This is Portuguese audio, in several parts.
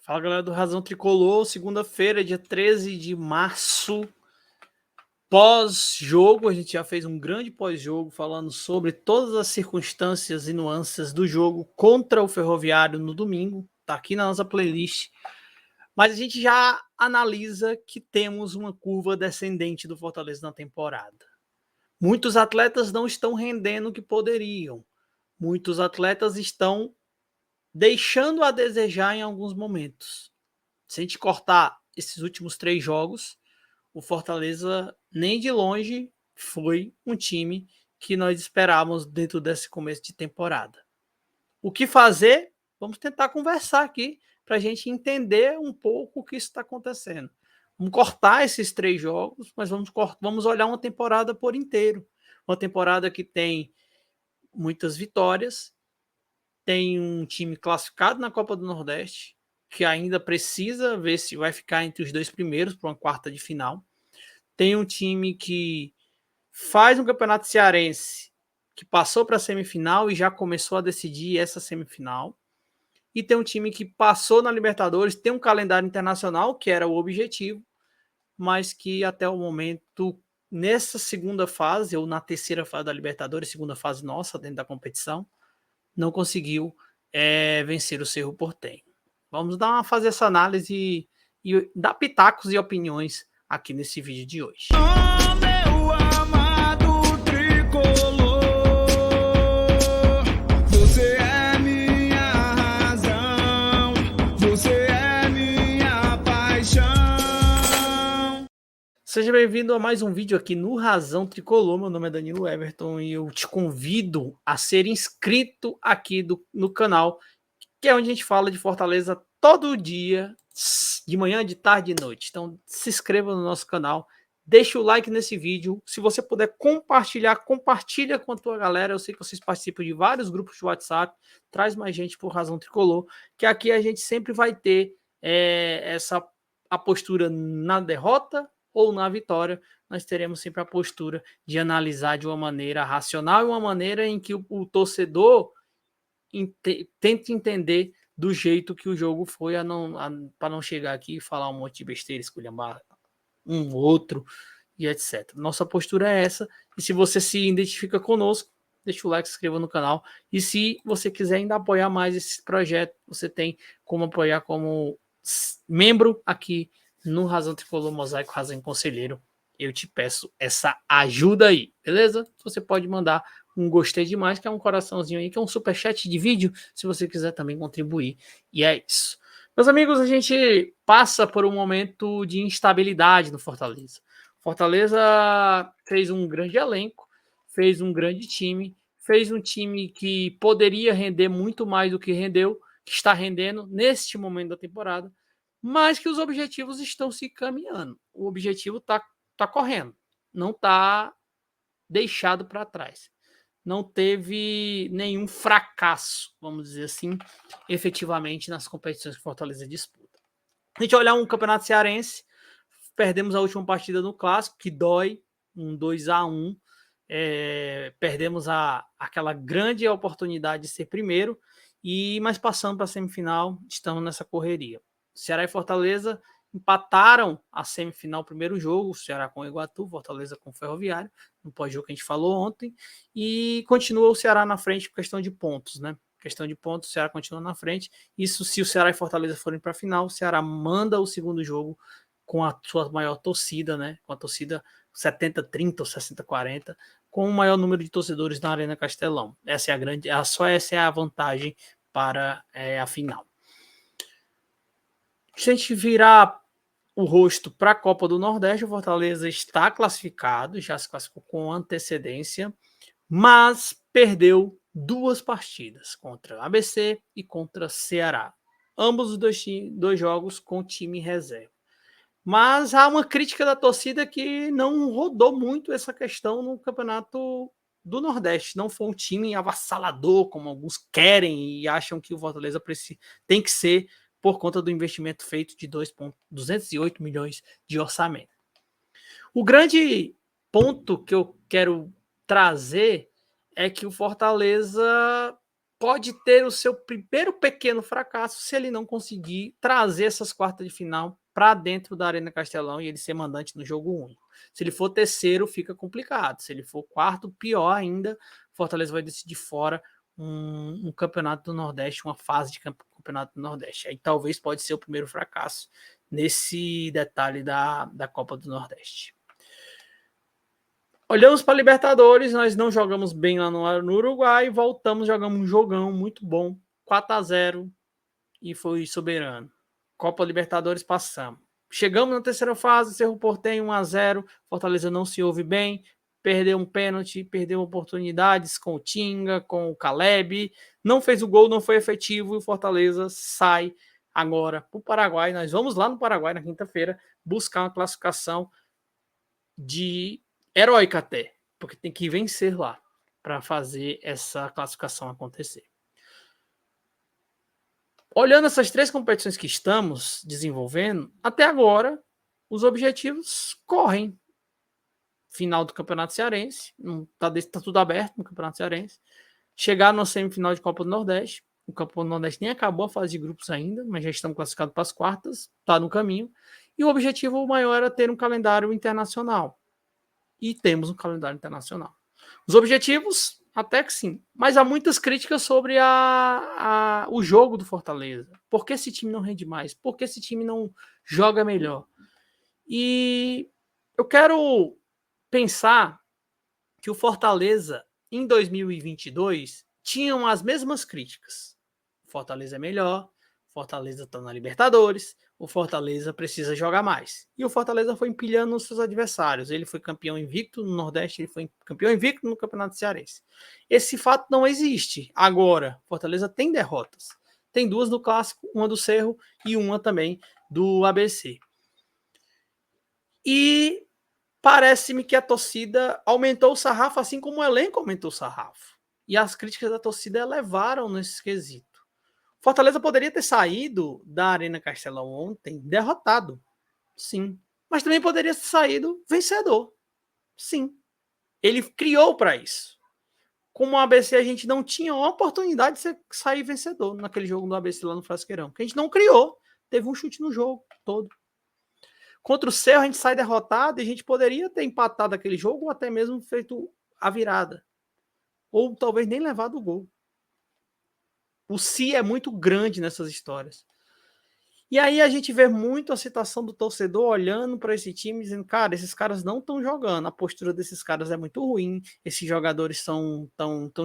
Fala, galera do Razão Tricolor, segunda-feira, dia 13 de março, pós-jogo. A gente já fez um grande pós-jogo falando sobre todas as circunstâncias e nuances do jogo contra o Ferroviário no domingo, tá aqui na nossa playlist. Mas a gente já analisa que temos uma curva descendente do Fortaleza na temporada. Muitos atletas não estão rendendo o que poderiam. Muitos atletas estão deixando a desejar em alguns momentos. Se a gente cortar esses últimos 3 jogos, o Fortaleza nem de longe foi um time que nós esperávamos dentro desse começo de temporada. O que fazer? Vamos tentar conversar aqui para a gente entender um pouco o que está acontecendo. Vamos cortar esses 3 jogos, mas vamos olhar uma temporada por inteiro. Uma temporada que tem muitas vitórias, tem um time classificado na Copa do Nordeste, que ainda precisa ver se vai ficar entre os 2 primeiros para uma quarta de final. Tem um time que faz um campeonato cearense que passou para a semifinal e já começou a decidir essa semifinal. E tem um time que passou na Libertadores, tem um calendário internacional, que era o objetivo, mas que até o momento, nessa segunda fase, ou na terceira fase da Libertadores, segunda fase nossa dentro da competição, não conseguiu vencer o Cerro Porteño. Vamos fazer essa análise e dar pitacos e opiniões aqui nesse vídeo de hoje. Oh, meu amado tricolor, você é minha razão, você é minha paixão. Seja bem-vindo a mais um vídeo aqui no Razão Tricolor. Meu nome é Danilo Everton e eu te convido a ser inscrito aqui no canal, que é onde a gente fala de Fortaleza todo dia, de manhã, de tarde e de noite. Então se inscreva no nosso canal, deixa o like nesse vídeo. Se você puder compartilhar, compartilha com a tua galera. Eu sei que vocês participam de vários grupos de WhatsApp, traz mais gente por Razão Tricolor, que aqui a gente sempre vai ter a postura na derrota ou na vitória. Nós teremos sempre a postura de analisar de uma maneira racional e uma maneira em que o torcedor tente entender do jeito que o jogo foi, para não chegar aqui e falar um monte de besteira, esculhambar um outro e etc. Nossa postura é essa, e se você se identifica conosco, deixa o like, se inscreva no canal, e se você quiser ainda apoiar mais esse projeto, você tem como apoiar como membro aqui no Razão Tricolor Mosaico Razão Conselheiro. Eu te peço essa ajuda aí, beleza? Você pode mandar um gostei demais, que é um coraçãozinho aí, que é um superchat de vídeo, se você quiser também contribuir. E é isso. Meus amigos, a gente passa por um momento de instabilidade no Fortaleza. Fortaleza fez um grande elenco, fez um grande time, fez um time que poderia render muito mais do que rendeu, que está rendendo neste momento da temporada, mas que os objetivos estão se caminhando. O objetivo está correndo, não está deixado para trás. Não teve nenhum fracasso, vamos dizer assim, efetivamente nas competições que Fortaleza disputa. A gente olhar um campeonato cearense, perdemos a última partida no Clássico, que dói, um 2-1. Perdemos aquela grande oportunidade de ser primeiro, mas passando para a semifinal, estamos nessa correria. Ceará e Fortaleza empataram a semifinal, primeiro jogo, Ceará com o Iguatu, Fortaleza com o Ferroviário, no pós-jogo que a gente falou ontem, e continua o Ceará na frente por questão de pontos, né? Questão de pontos, o Ceará continua na frente. Isso, se o Ceará e Fortaleza forem para a final, o Ceará manda o segundo jogo com a sua maior torcida, né? Com a torcida 70-30 ou 60-40, com o maior número de torcedores na Arena Castelão. Essa é a vantagem para a final. Se a gente virar o rosto para a Copa do Nordeste, o Fortaleza está classificado, já se classificou com antecedência, mas perdeu 2 partidas, contra ABC e contra Ceará. Ambos os dois jogos com time reserva. Mas há uma crítica da torcida que não rodou muito essa questão no Campeonato do Nordeste. Não foi um time avassalador, como alguns querem e acham que o Fortaleza tem que ser, por conta do investimento feito de 208 milhões de orçamento. O grande ponto que eu quero trazer é que o Fortaleza pode ter o seu primeiro pequeno fracasso se ele não conseguir trazer essas quartas de final para dentro da Arena Castelão e ele ser mandante no jogo único. Se ele for terceiro, fica complicado. Se ele for quarto, pior ainda. Fortaleza vai decidir fora um campeonato do Nordeste, uma fase de campeonato do Nordeste. Aí talvez pode ser o primeiro fracasso nesse detalhe da Copa do Nordeste. Olhamos para a Libertadores, nós não jogamos bem lá no Uruguai, voltamos, jogamos um jogão muito bom, 4-0 e foi soberano. Copa Libertadores passamos. Chegamos na terceira fase, Cerro Porteño 1-0, Fortaleza não se ouve bem, perdeu um pênalti, perdeu oportunidades com o Tinga, com o Caleb, não fez o gol, não foi efetivo e o Fortaleza sai agora para o Paraguai. Nós vamos lá no Paraguai na quinta-feira buscar uma classificação de heróica até, porque tem que vencer lá para fazer essa classificação acontecer. Olhando essas 3 competições que estamos desenvolvendo, até agora os objetivos correm. Final do Campeonato Cearense, tá tudo aberto no Campeonato Cearense. Chegar na semifinal de Copa do Nordeste, o Copa do Nordeste nem acabou a fase de grupos ainda, mas já estamos classificados para as quartas, está no caminho. E o objetivo maior era ter um calendário internacional. E temos um calendário internacional. Os objetivos, até que sim. Mas há muitas críticas sobre o jogo do Fortaleza. Por que esse time não rende mais? Por que esse time não joga melhor? E eu quero pensar que o Fortaleza, em 2022, tinham as mesmas críticas. O Fortaleza é melhor, o Fortaleza está na Libertadores, o Fortaleza precisa jogar mais. E o Fortaleza foi empilhando os seus adversários. Ele foi campeão invicto no Nordeste, ele foi campeão invicto no Campeonato Cearense. Esse fato não existe. Agora, Fortaleza tem derrotas. Tem 2 do Clássico, uma do Cerro e uma também do ABC. E parece-me que a torcida aumentou o sarrafo, assim como o elenco aumentou o sarrafo. E as críticas da torcida elevaram nesse quesito. Fortaleza poderia ter saído da Arena Castelão ontem derrotado, sim. Mas também poderia ter saído vencedor, sim. Ele criou para isso. Como o ABC, a gente não tinha a oportunidade de sair vencedor naquele jogo do ABC lá no Frasqueirão, que a gente não criou. Teve um chute no jogo todo. Contra o Cerro, a gente sai derrotado e a gente poderia ter empatado aquele jogo ou até mesmo feito a virada. Ou talvez nem levado o gol. O si é muito grande nessas histórias. E aí a gente vê muito a situação do torcedor olhando para esse time dizendo, cara, esses caras não estão jogando, a postura desses caras é muito ruim, esses jogadores estão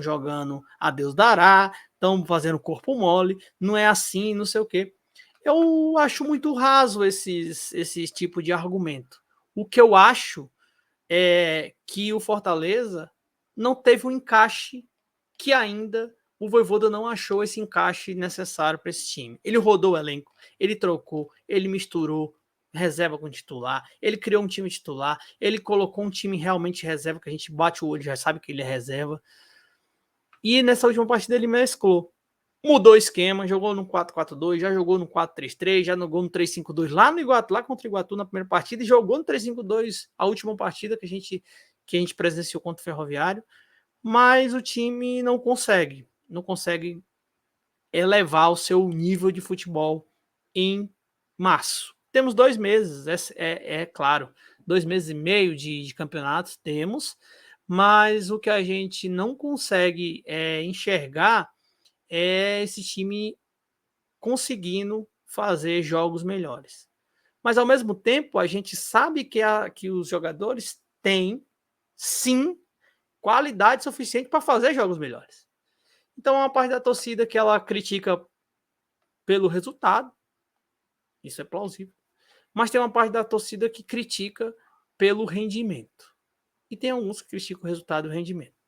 jogando a Deus dará, estão fazendo corpo mole, não é assim, não sei o quê. Eu acho muito raso esse tipo de argumento. O que eu acho é que o Fortaleza não teve um encaixe que ainda o Vojvoda não achou esse encaixe necessário para esse time. Ele rodou o elenco, ele trocou, ele misturou reserva com titular, ele criou um time titular, ele colocou um time realmente reserva, que a gente bate o olho e já sabe que ele é reserva. E nessa última partida ele mesclou. Mudou o esquema, jogou no 4-4-2, já jogou no 4-3-3, já jogou no 3-5-2 lá no Iguatu, lá contra o Iguatu na primeira partida, e jogou no 3-5-2 a última partida que a gente presenciou contra o Ferroviário, mas o time não consegue elevar o seu nível de futebol em março. Temos 2 meses, é claro, 2 meses e meio de campeonatos temos, mas o que a gente não consegue enxergar é esse time conseguindo fazer jogos melhores. Mas, ao mesmo tempo, a gente sabe que os jogadores têm, sim, qualidade suficiente para fazer jogos melhores. Então, uma parte da torcida que ela critica pelo resultado, isso é plausível. Mas tem uma parte da torcida que critica pelo rendimento. E tem alguns que criticam o resultado e o rendimento.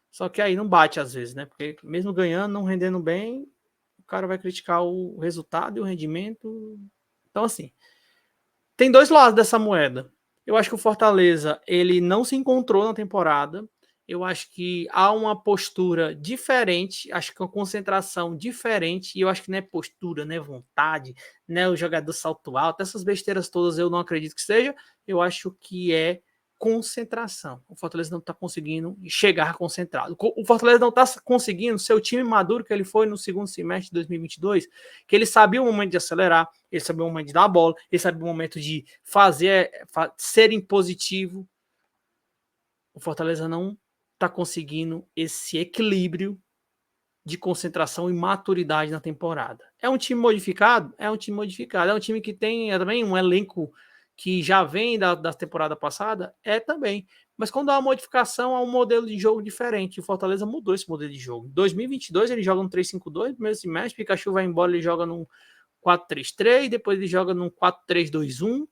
Só que aí não bate às vezes, né? Porque mesmo ganhando, não rendendo bem, o cara vai criticar o resultado e o rendimento. Então, assim, tem 2 lados dessa moeda. Eu acho que o Fortaleza, ele não se encontrou na temporada. Eu acho que há uma postura diferente, acho que uma concentração diferente, e eu acho que não é postura, não é vontade, não é o jogador salto alto, essas besteiras todas eu não acredito que seja, eu acho que é concentração. O Fortaleza não está conseguindo chegar concentrado. O Fortaleza não está conseguindo ser o time maduro que ele foi no segundo semestre de 2022, que ele sabia o momento de acelerar, ele sabia o momento de dar a bola, ele sabia o momento de ser impositivo. O Fortaleza não está conseguindo esse equilíbrio de concentração e maturidade na temporada. É um time modificado? É um time modificado. É um time que tem também um elenco que já vem da temporada passada? É também. Mas quando há uma modificação, há um modelo de jogo diferente. O Fortaleza mudou esse modelo de jogo. Em 2022, ele joga no 3-5-2, no primeiro semestre, Pikachu vai embora, ele joga num 4-3-3, depois ele joga num 4-3-2-1,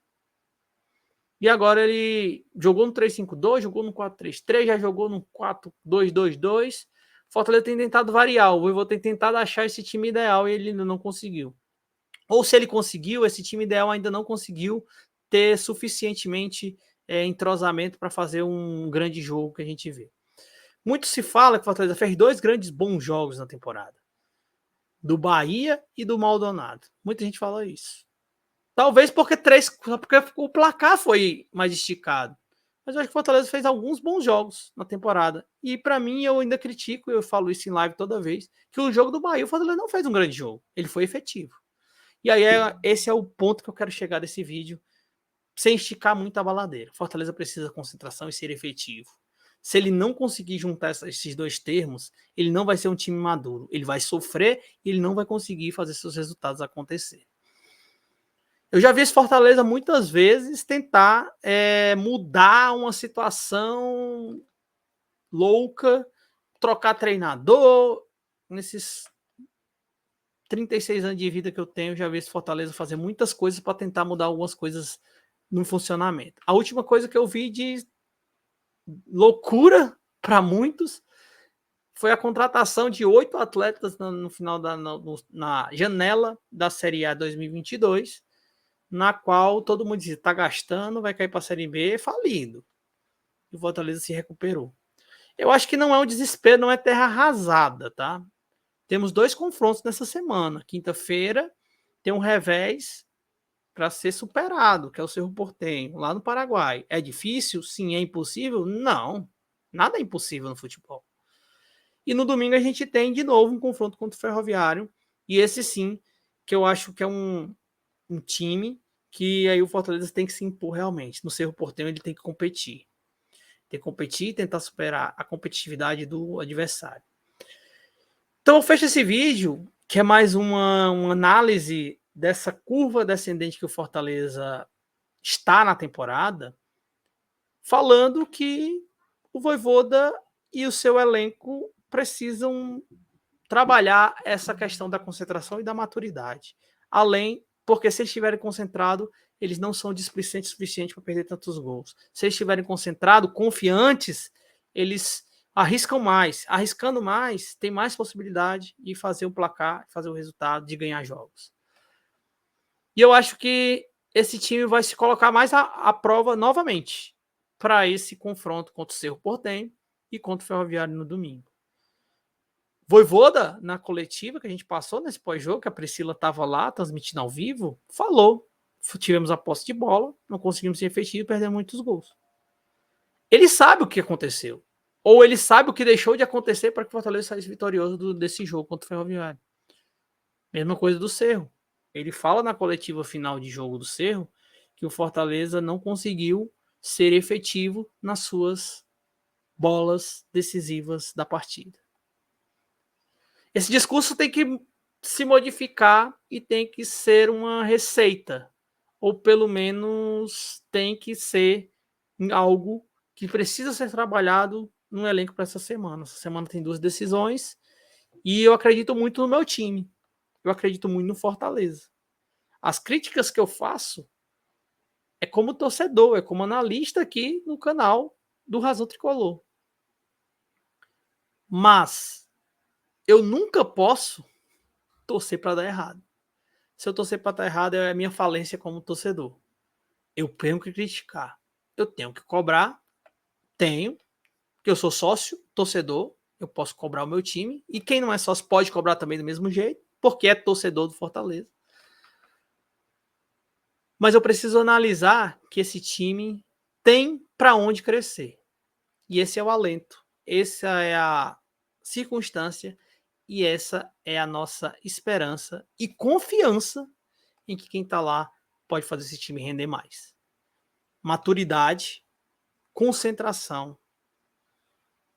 e agora ele jogou no 3-5-2, jogou no 4-3-3, já jogou no 4-2-2-2. Fortaleza tem tentado variar, o Vovô tem tentado achar esse time ideal e ele ainda não conseguiu. Ou se ele conseguiu, esse time ideal ainda não conseguiu ter suficientemente entrosamento para fazer um grande jogo que a gente vê. Muito se fala que o Fortaleza fez 2 grandes bons jogos na temporada. Do Bahia e do Maldonado. Muita gente fala isso. Talvez porque o placar foi mais esticado. Mas eu acho que o Fortaleza fez alguns bons jogos na temporada. E para mim, eu ainda critico, eu falo isso em live toda vez, que o jogo do Bahia, o Fortaleza não fez um grande jogo. Ele foi efetivo. E aí, esse é o ponto que eu quero chegar desse vídeo, sem esticar muito a baladeira. Fortaleza precisa de concentração e ser efetivo. Se ele não conseguir juntar esses 2 termos, ele não vai ser um time maduro. Ele vai sofrer e ele não vai conseguir fazer seus resultados acontecer. Eu já vi esse Fortaleza muitas vezes tentar mudar uma situação louca, trocar treinador. Nesses 36 anos de vida que eu tenho, já vi esse Fortaleza fazer muitas coisas para tentar mudar algumas coisas no funcionamento. A última coisa que eu vi de loucura para muitos foi a contratação de 8 atletas no final na janela da Série A 2022, na qual todo mundo dizia, tá gastando, vai cair para a Série B, falindo. E o Fortaleza se recuperou. Eu acho que não é um desespero, não é terra arrasada, tá? Temos 2 confrontos nessa semana. Quinta-feira tem um revés para ser superado, que é o Cerro Porteño, lá no Paraguai. É difícil? Sim. É impossível? Não. Nada é impossível no futebol. E no domingo a gente tem de novo um confronto contra o Ferroviário, e esse sim, que eu acho que é um time que aí o Fortaleza tem que se impor realmente. No Cerro Porteño ele tem que competir. Tem que competir e tentar superar a competitividade do adversário. Então eu fecho esse vídeo, que é mais uma análise dessa curva descendente que o Fortaleza está na temporada, falando que o Vojvoda e o seu elenco precisam trabalhar essa questão da concentração e da maturidade. Além, porque se eles estiverem concentrados, eles não são displicentes o suficiente para perder tantos gols. Se eles estiverem concentrados, confiantes, eles arriscam mais. Arriscando mais, tem mais possibilidade de fazer o placar, fazer o resultado, de ganhar jogos. E eu acho que esse time vai se colocar mais à prova novamente para esse confronto contra o Cerro Porteño e contra o Ferroviário no domingo. Vojvoda, na coletiva que a gente passou nesse pós-jogo, que a Priscila estava lá transmitindo ao vivo, falou: tivemos a posse de bola, não conseguimos ser efetivos e perdemos muitos gols. Ele sabe o que aconteceu. Ou ele sabe o que deixou de acontecer para que o Fortaleza saísse vitorioso desse jogo contra o Ferroviário. Mesma coisa do Cerro. Ele fala na coletiva final de jogo do Cerro que o Fortaleza não conseguiu ser efetivo nas suas bolas decisivas da partida. Esse discurso tem que se modificar e tem que ser uma receita, ou pelo menos tem que ser algo que precisa ser trabalhado no elenco para essa semana. Essa semana tem 2 decisões e eu acredito muito no meu time. Eu acredito muito no Fortaleza. As críticas que eu faço é como torcedor, é como analista aqui no canal do Razão Tricolor. Mas eu nunca posso torcer para dar errado. Se eu torcer para dar errado, é a minha falência como torcedor. Eu tenho que criticar. Eu tenho que cobrar. Tenho. Porque eu sou sócio, torcedor. Eu posso cobrar o meu time. E quem não é sócio pode cobrar também do mesmo jeito. Porque é torcedor do Fortaleza. Mas eu preciso analisar que esse time tem para onde crescer. E esse é o alento, essa é a circunstância e essa é a nossa esperança e confiança em que quem está lá pode fazer esse time render mais. Maturidade, concentração.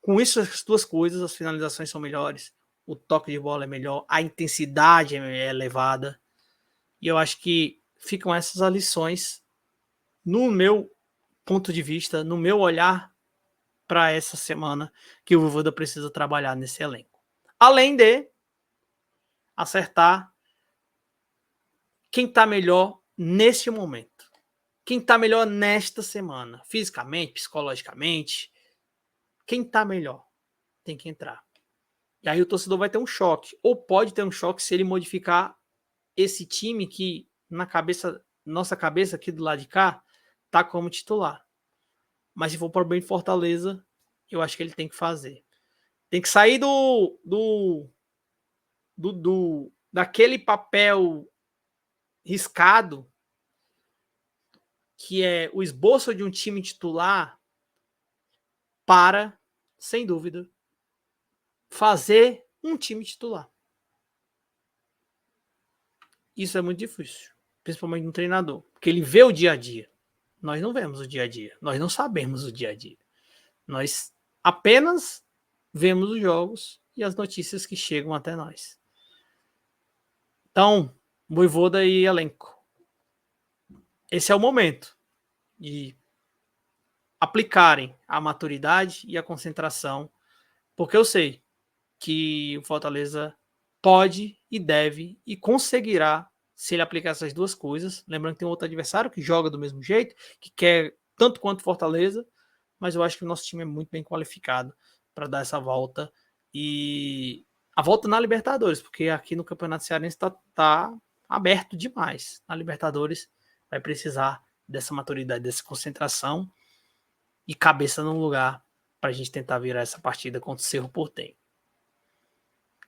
Com isso, as duas coisas, as finalizações são melhores, o toque de bola é melhor, a intensidade é elevada. E eu acho que ficam essas as lições, no meu ponto de vista, no meu olhar para essa semana, que o Voivoda precisa trabalhar nesse elenco. Além de acertar quem está melhor neste momento. Quem está melhor nesta semana. Fisicamente, psicologicamente. Quem está melhor tem que entrar. E aí o torcedor vai ter um choque. Ou pode ter um choque se ele modificar esse time que na cabeça, nossa cabeça aqui do lado de cá, tá como titular. Mas se for para o bem de Fortaleza, eu acho que ele tem que fazer. Tem que sair daquele papel riscado que é o esboço de um time titular para, sem dúvida, fazer um time titular. Isso é muito difícil, principalmente no treinador, porque ele vê o dia a dia. Nós não vemos o dia a dia, nós não sabemos o dia a dia. Nós apenas vemos os jogos e as notícias que chegam até nós. Então, Voivoda e elenco. Esse é o momento de aplicarem a maturidade e a concentração, porque eu sei que o Fortaleza pode e deve e conseguirá se ele aplicar essas duas coisas. Lembrando que tem outro adversário que joga do mesmo jeito, que quer tanto quanto Fortaleza, mas eu acho que o nosso time é muito bem qualificado para dar essa volta e a volta na Libertadores, porque aqui no Campeonato Cearense tá aberto demais. Na Libertadores vai precisar dessa maturidade, dessa concentração e cabeça no lugar para a gente tentar virar essa partida contra o Cerro Porteño.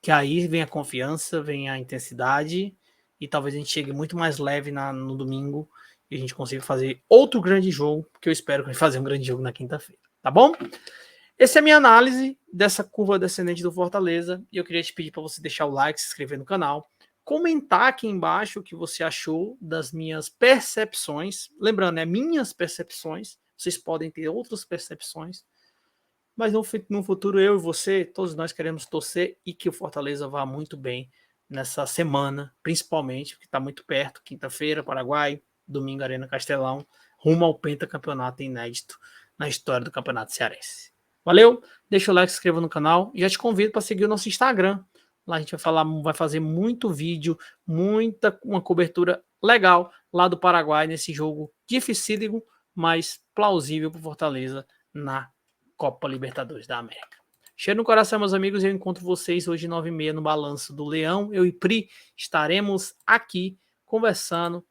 Que aí vem a confiança, vem a intensidade e talvez a gente chegue muito mais leve no domingo e a gente consiga fazer outro grande jogo, porque eu espero que a gente fazer um grande jogo na quinta-feira, tá bom? Essa é a minha análise dessa curva descendente do Fortaleza e eu queria te pedir para você deixar o like, se inscrever no canal, comentar aqui embaixo o que você achou das minhas percepções, lembrando, minhas percepções, vocês podem ter outras percepções, mas no futuro eu e você, todos nós queremos torcer e que o Fortaleza vá muito bem nessa semana, principalmente, porque está muito perto, quinta-feira, Paraguai, domingo, Arena Castelão, rumo ao pentacampeonato inédito na história do Campeonato Cearense. Valeu? Deixa o like, se inscreva no canal e já te convido para seguir o nosso Instagram. Lá a gente vai fazer muito vídeo, uma cobertura legal lá do Paraguai nesse jogo dificílimo, mas plausível para o Fortaleza na Copa Libertadores da América. Cheiro no coração, meus amigos, eu encontro vocês hoje 9h30 no Balanço do Leão. Eu e Pri estaremos aqui conversando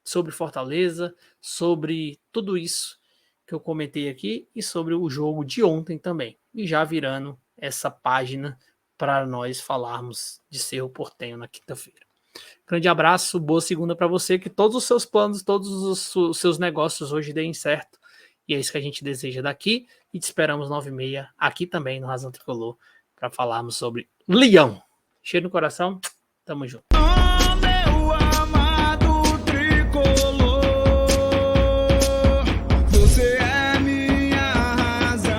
sobre Fortaleza, sobre tudo isso que eu comentei aqui e sobre o jogo de ontem também. E já virando essa página para nós falarmos de Cerro Porteño na quinta-feira. Grande abraço, boa segunda para você, que todos os seus planos, todos os seus negócios hoje deem certo. E é isso que a gente deseja daqui. E te esperamos 9h30 aqui também no Razão Tricolor para falarmos sobre Leão. Cheiro no coração, tamo junto.